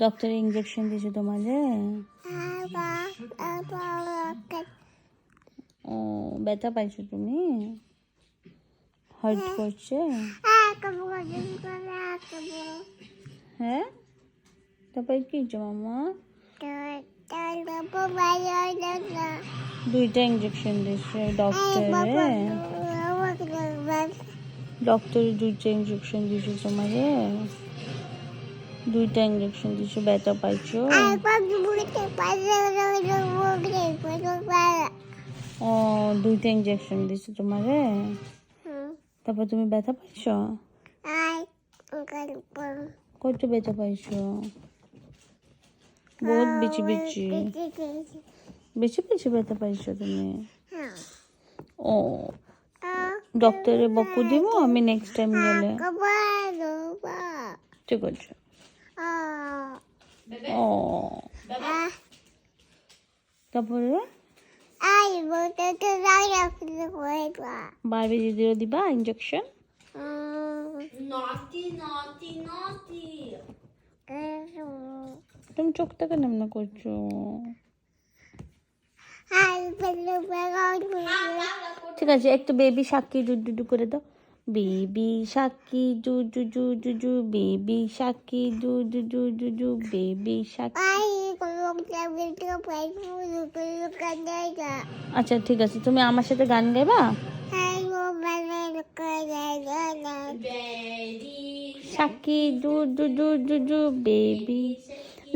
Doctor injection দিয়েছে তোমাদের? ও, ব্যথা পাইছো তুমি? হার্ট করছে? হ্যাঁ, তারপরে কি হয়েছে মামা? দুইটা ইঞ্জেকশন দিয়েছে ডক্টরে দুইটা ইঞ্জেকশন দিয়েছে তোমারে? দুইটা ইঞ্জেকশন দিয়েছে, ব্যথা পাইছো? ও, দুইটা ইঞ্জেকশন দিয়েছে তোমারে? তারপর তুমি ব্যথা পাইছো? কত ব্যথা পাইছো? বহুত বেশি ব্যথা পাইছো তুমি? ও, ডক্টরে বকু দিব আমি নেক্সট টাইম গেলে। ঠিক আছে। ও, তারপরে বারবি দিদিরও দিবা ইঞ্জেকশন? তুমি চোখটা কেন এমন করছো? ঠিক আছে, একটু বেবি সাক্ষী জু জু করে দাও। বেবি সাক্ষী জু জু জু জু জু, বেবি সাক্ষী জু জু জু জু জু, বেবি সাক্ষী। আচ্ছা ঠিক আছে, তুমি আমার সাথে গান গাইবা? সাক্ষী জু জু জু জু জু, বেবি।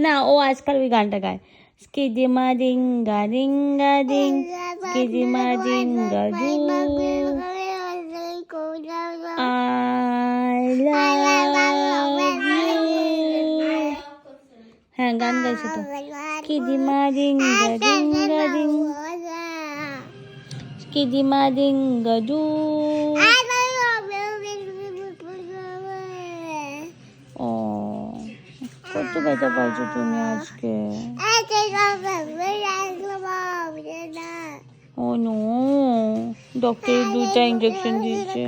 না, ও আজকাল ওই গানটা গায়, স্কিজিমা ডিঙ্গা ডিঙ্গা ডিং, স্কিজিমা ডিঙ্গা জু, I love you। হ্যাঁ, গান গাইছে তো, স্কিজিমা ডিঙ্গা ডিঙ্গা ডিং, স্কিজিমা ডিঙ্গা জু। ও, কত ব্যথা পাইছো তুমি আজকে? ও নো, ডক্টর দুইটা ইঞ্জেকশন দিয়েছে।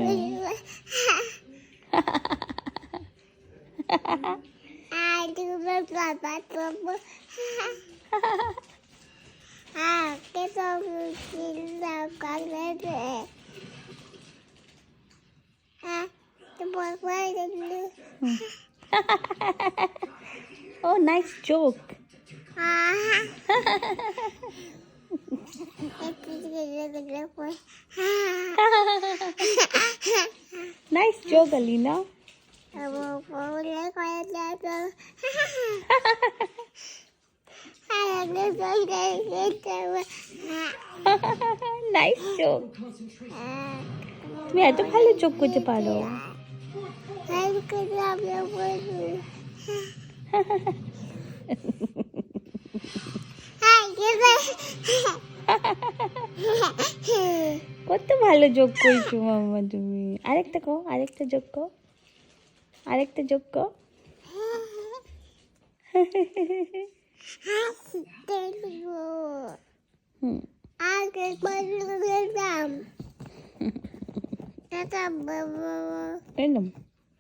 Oh, nice joke. Nice joke, Alina. Nice joke. তুমি এত ভালো যোগ করতে পারো। কত ভালো যোগ করছো মাম্মা তুমি। আরেকটা কও, আরেকটা যোগ কও, আরেকটা যোগ কও।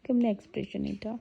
কেমন এক্সপ্রেশন এটা?